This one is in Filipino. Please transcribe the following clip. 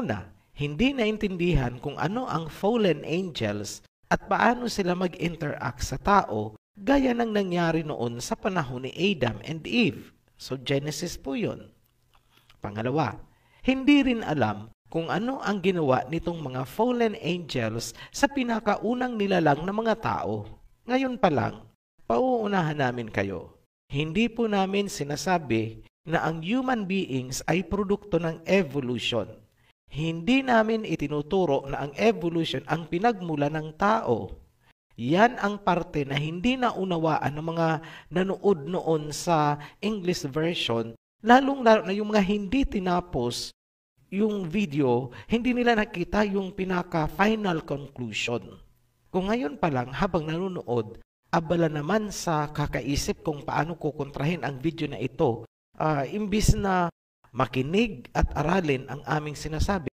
Una, hindi naintindihan kung ano ang fallen angels at paano sila mag-interact sa tao gaya ng nangyari noon sa panahon ni Adam and Eve. So Genesis po yun. Pangalawa, hindi rin alam kung ano ang ginawa nitong mga fallen angels sa pinakaunang nilalang ng mga tao. Ngayon pa lang, pauunahan namin kayo. Hindi po namin sinasabi na ang human beings ay produkto ng evolution. Hindi namin itinuturo na ang evolution ang pinagmula ng tao. Yan ang parte na hindi naunawaan ng mga nanood noon sa English version, lalong-lalo na yung mga hindi tinapos yung video, hindi nila nakita yung pinaka-final conclusion. Kung ngayon pa lang, habang nanonood, abala naman sa kakaisip kung paano kukontrahin ang video na ito, imbis na makinig at aralin ang aming sinasabi,